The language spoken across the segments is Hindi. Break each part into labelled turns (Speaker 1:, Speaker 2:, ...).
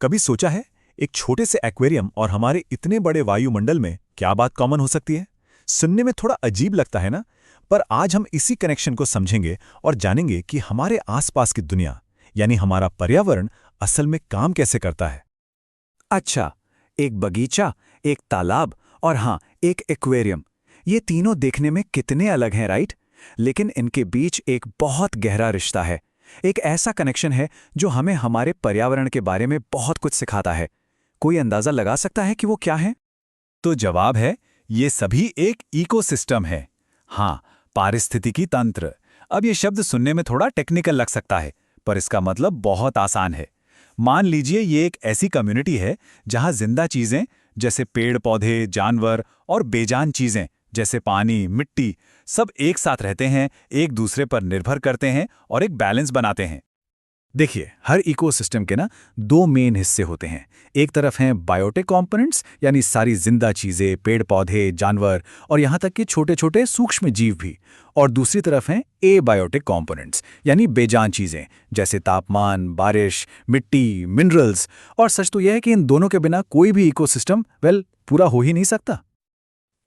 Speaker 1: कभी सोचा है एक छोटे से एक्वेरियम और हमारे इतने बड़े वायुमंडल में क्या बात कॉमन हो सकती है? सुनने में थोड़ा अजीब लगता है ना? पर आज हम इसी कनेक्शन को समझेंगे और जानेंगे कि हमारे आसपास की दुनिया यानी हमारा पर्यावरण असल में काम कैसे करता है।
Speaker 2: अच्छा, एक बगीचा, एक तालाब और हाँ, एक एक्वेरियम। ये तीनों देखने में कितने अलग हैं, राइट? लेकिन इनके बीच एक बहुत गहरा रिश्ता है। एक ऐसा कनेक्शन है जो हमें हमारे पर्यावरण के बारे में बहुत कुछ सिखाता है। कोई अंदाजा लगा सकता है कि वो क्या है?
Speaker 1: तो जवाब है, ये सभी एक इकोसिस्टम है। हाँ, पारिस्थितिकी तंत्र। अब ये शब्द सुनने में थोड़ा टेक्निकल लग सकता है, पर इसका मतलब बहुत आसान है। मान लीजिए ये एक ऐसी कम्युनिटी है जहाँ जिंदा चीजें जैसे पेड़ पौधे, जानवर और बेजान चीजें जैसे पानी, मिट्टी सब एक साथ रहते हैं, एक दूसरे पर निर्भर करते हैं और एक बैलेंस बनाते हैं। देखिए, हर इकोसिस्टम के ना दो मेन हिस्से होते हैं। एक तरफ हैं बायोटिक कंपोनेंट्स यानी सारी जिंदा चीजें, पेड़ पौधे, जानवर और यहाँ तक कि छोटे छोटे सूक्ष्म जीव भी। और दूसरी तरफ हैं एबायोटिक कंपोनेंट्स यानी बेजान चीजें जैसे तापमान, बारिश, मिट्टी, मिनरल्स। और सच तो यह है कि इन दोनों के बिना कोई भी इकोसिस्टम पूरा हो ही नहीं सकता।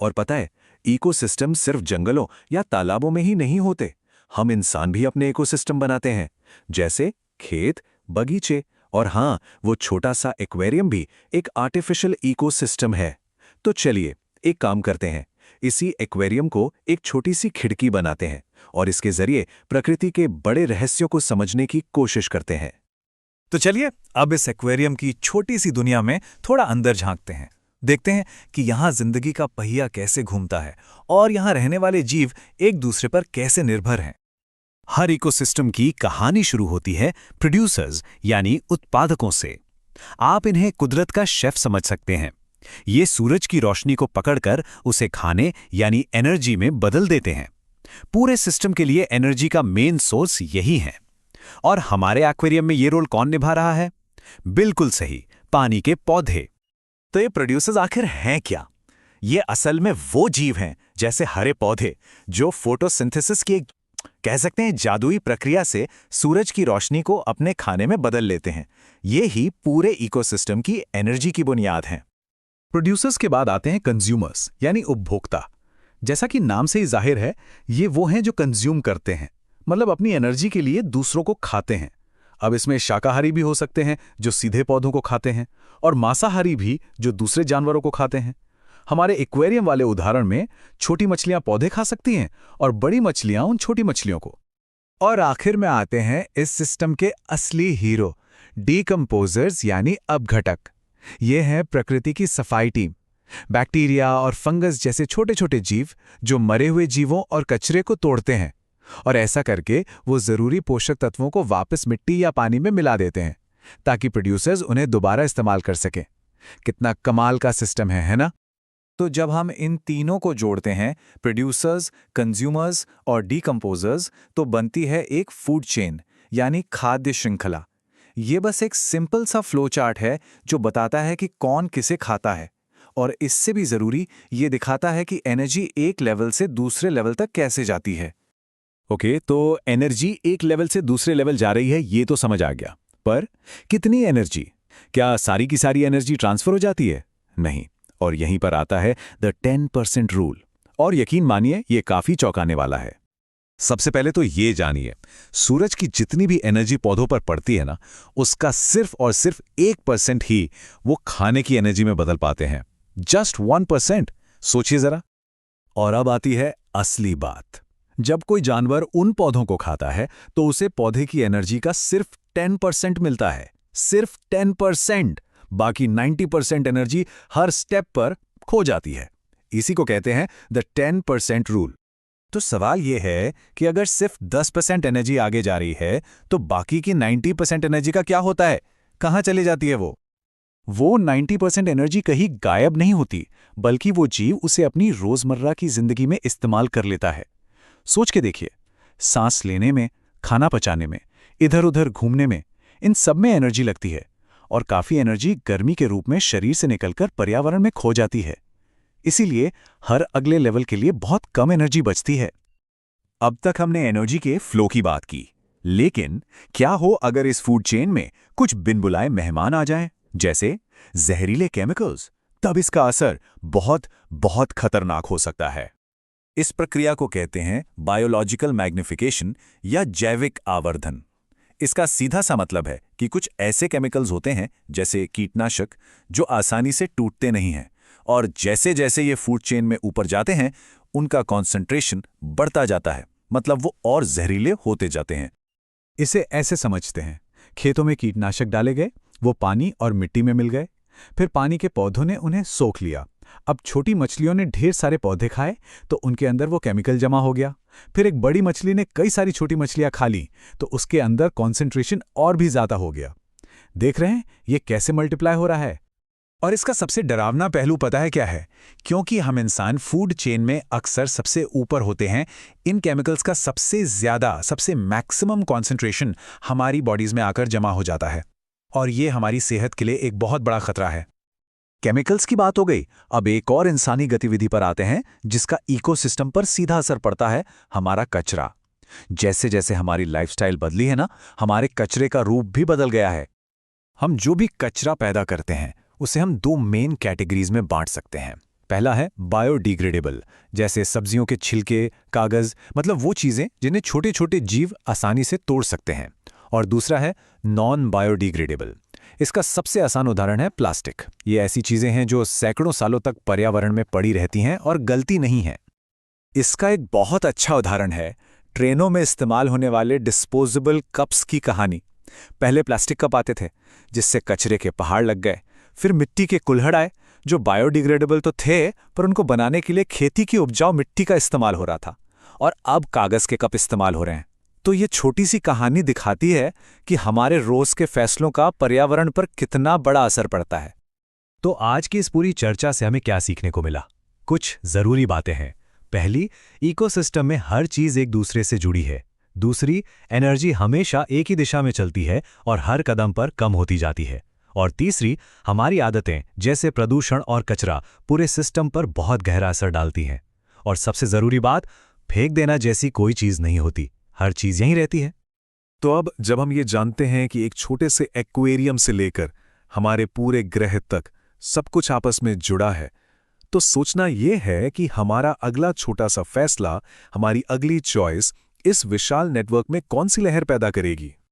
Speaker 3: और पता है, इकोसिस्टम सिर्फ जंगलों या तालाबों में ही नहीं होते। हम इंसान भी अपने इकोसिस्टम बनाते हैं, जैसे खेत, बगीचे और हाँ, वो छोटा सा एक्वेरियम भी एक आर्टिफिशियल इकोसिस्टम है। तो चलिए एक काम करते हैं, इसी एक्वेरियम को एक छोटी सी खिड़की बनाते हैं और इसके जरिए प्रकृति के बड़े रहस्यों को समझने की कोशिश करते हैं।
Speaker 1: तो चलिए अब इस एक्वेरियम की छोटी सी दुनिया में थोड़ा अंदर झांकते हैं। देखते हैं कि यहाँ जिंदगी का पहिया कैसे घूमता है और यहाँ रहने वाले जीव एक दूसरे पर कैसे निर्भर हैं। हर इकोसिस्टम की कहानी शुरू होती है प्रोड्यूसर्स यानी उत्पादकों से। आप इन्हें कुदरत का शेफ समझ सकते हैं। ये सूरज की रोशनी को पकड़कर उसे खाने यानी एनर्जी में बदल देते हैं। पूरे सिस्टम के लिए एनर्जी का मेन सोर्स यही है। और हमारे एक्वेरियम में ये रोल कौन निभा रहा है? बिल्कुल सही, पानी के पौधे। तो ये प्रोड्यूसर्स आखिर हैं क्या? ये असल में वो जीव हैं जैसे हरे पौधे जो फोटोसिंथेसिस की एक कह सकते हैं जादुई प्रक्रिया से सूरज की रोशनी को अपने खाने में बदल लेते हैं। ये ही पूरे इकोसिस्टम की एनर्जी की बुनियाद हैं। प्रोड्यूसर्स के बाद आते हैं कंज्यूमर्स यानी उपभोक्ता। जैसा कि नाम से ही जाहिर है, ये वो हैं जो कंज्यूम करते हैं, मतलब अपनी एनर्जी के लिए दूसरों को खाते हैं। अब इसमें शाकाहारी भी हो सकते हैं जो सीधे पौधों को खाते हैं, और मांसाहारी भी जो दूसरे जानवरों को खाते हैं। हमारे एक्वेरियम वाले उदाहरण में छोटी मछलियां पौधे खा सकती हैं और बड़ी मछलियां उन छोटी मछलियों को। और आखिर में आते हैं इस सिस्टम के असली हीरो, डीकंपोजर्स यानी अपघटक। ये हैं प्रकृति की सफाई टीम। बैक्टीरिया और फंगस जैसे छोटे छोटे जीव जो मरे हुए जीवों और कचरे को तोड़ते हैं, और ऐसा करके वो जरूरी पोषक तत्वों को वापस मिट्टी या पानी में मिला देते हैं ताकि प्रोड्यूसर्स उन्हें दोबारा इस्तेमाल कर सकें। कितना कमाल का सिस्टम है ना? तो जब हम इन तीनों को जोड़ते हैं, प्रोड्यूसर्स, कंज्यूमर्स और डीकंपोजर्स, तो बनती है एक फूड चेन यानी खाद्य श्रृंखला। ये बस एक सिंपल सा फ्लो चार्ट है जो बताता है कि कौन किसे खाता है, और इससे भी जरूरी ये दिखाता है कि एनर्जी एक लेवल से दूसरे लेवल तक कैसे जाती है। ओके, तो एनर्जी एक लेवल से दूसरे लेवल जा रही है, ये तो समझ आ गया। पर कितनी एनर्जी? क्या सारी की सारी एनर्जी ट्रांसफर हो जाती है? नहीं। और यहीं पर आता है द 10% रूल। और यकीन मानिए, ये काफी चौंकाने वाला है। सबसे पहले तो ये जानिए, सूरज की जितनी भी एनर्जी पौधों पर पड़ती है ना, उसका सिर्फ और सिर्फ 1% ही वो खाने की एनर्जी में बदल पाते हैं। जस्ट 1%। सोचिए जरा। और अब आती है असली बात। जब कोई जानवर उन पौधों को खाता है तो उसे पौधे की एनर्जी का सिर्फ 10% मिलता है। सिर्फ 10%। बाकी 90% एनर्जी हर स्टेप पर खो जाती है। इसी को कहते हैं द 10% रूल। तो सवाल यह है कि अगर सिर्फ 10% एनर्जी आगे जा रही है तो बाकी की 90% एनर्जी का क्या होता है? कहां चली जाती है वो 90% एनर्जी कहीं गायब नहीं होती, बल्कि वो जीव उसे अपनी रोजमर्रा की जिंदगी में इस्तेमाल कर लेता है। सोच के देखिए, सांस लेने में, खाना पचाने में, इधर उधर घूमने में, इन सब में एनर्जी लगती है, और काफी एनर्जी गर्मी के रूप में शरीर से निकलकर पर्यावरण में खो जाती है। इसीलिए हर अगले लेवल के लिए बहुत कम एनर्जी बचती है। अब तक हमने एनर्जी के फ्लो की बात की, लेकिन क्या हो अगर इस फूड चेन में कुछ बिन बुलाए मेहमान आ जाएं?
Speaker 3: जैसे जहरीले केमिकल्स, तब इसका असर बहुत बहुत खतरनाक हो सकता है। इस प्रक्रिया को कहते हैं बायोलॉजिकल मैग्निफिकेशन या जैविक आवर्धन। इसका सीधा सा मतलब है कि कुछ ऐसे केमिकल्स होते हैं, जैसे कीटनाशक, जो आसानी से टूटते नहीं हैं, और जैसे जैसे ये फूड चेन में ऊपर जाते हैं उनका कॉन्सेंट्रेशन बढ़ता जाता है, मतलब वो और जहरीले होते जाते हैं।
Speaker 2: इसे ऐसे समझते हैं, खेतों में कीटनाशक डाले गए, वो पानी और मिट्टी में मिल गए, फिर पानी के पौधों ने उन्हें सोख लिया। अब छोटी मछलियों ने ढेर सारे पौधे खाए तो उनके अंदर वो केमिकल जमा हो गया। फिर एक बड़ी मछली ने कई सारी छोटी मछलियां खा ली तो उसके अंदर कॉन्सेंट्रेशन और भी ज्यादा हो गया। देख रहे हैं ये कैसे मल्टीप्लाई हो रहा है।
Speaker 1: और इसका सबसे डरावना पहलू पता है क्या है? क्योंकि हम इंसान फूड चेन में अक्सर सबसे ऊपर होते हैं, इन केमिकल्स का सबसे ज्यादा, सबसे मैक्सिमम कॉन्सेंट्रेशन हमारी बॉडीज में आकर जमा हो जाता है, और ये हमारी सेहत के लिए एक बहुत बड़ा खतरा है।
Speaker 3: केमिकल्स की बात हो गई, अब एक और इंसानी गतिविधि पर आते हैं जिसका इकोसिस्टम पर सीधा असर पड़ता है, हमारा कचरा। जैसे जैसे हमारी लाइफस्टाइल बदली है ना, हमारे कचरे का रूप भी बदल गया है।
Speaker 1: हम जो भी कचरा पैदा करते हैं उसे हम दो मेन कैटेगरीज में बांट सकते हैं। पहला है बायोडिग्रेडेबल, जैसे सब्जियों के छिलके, कागज, मतलब वो चीज़ें जिन्हें छोटे छोटे जीव आसानी से तोड़ सकते हैं। और दूसरा है नॉन बायोडिग्रेडेबल। इसका सबसे आसान उदाहरण है प्लास्टिक। ये ऐसी चीज़ें हैं जो सैकड़ों सालों तक पर्यावरण में पड़ी रहती हैं और गलती नहीं है। इसका एक बहुत अच्छा उदाहरण है ट्रेनों में इस्तेमाल होने वाले डिस्पोजेबल कप्स की कहानी। पहले प्लास्टिक कप आते थे जिससे कचरे के पहाड़ लग गए, फिर मिट्टी के कुल्हड़ आए जो बायोडिग्रेडेबल तो थे पर उनको बनाने के लिए खेती की उपजाऊ मिट्टी का इस्तेमाल हो रहा था, और अब कागज के कप इस्तेमाल हो रहे हैं। तो ये छोटी सी कहानी दिखाती है कि हमारे रोज के फैसलों का पर्यावरण पर कितना बड़ा असर पड़ता है।
Speaker 2: तो आज की इस पूरी चर्चा से हमें क्या सीखने को मिला? कुछ जरूरी बातें हैं। पहली, इकोसिस्टम में हर चीज एक दूसरे से जुड़ी है। दूसरी, एनर्जी हमेशा एक ही दिशा में चलती है और हर कदम पर कम होती जाती है। और तीसरी, हमारी आदतें जैसे प्रदूषण और कचरा पूरे सिस्टम पर बहुत गहरा असर डालती हैं। और सबसे जरूरी बात, फेंक देना जैसी कोई चीज नहीं होती, हर चीज यहीं रहती है।
Speaker 1: तो अब जब हम ये जानते हैं कि एक छोटे से एक्वेरियम से लेकर हमारे पूरे ग्रह तक सब कुछ आपस में जुड़ा है, तो सोचना यह है कि हमारा अगला छोटा सा फैसला, हमारी अगली चॉइस इस विशाल नेटवर्क में कौन सी लहर पैदा करेगी।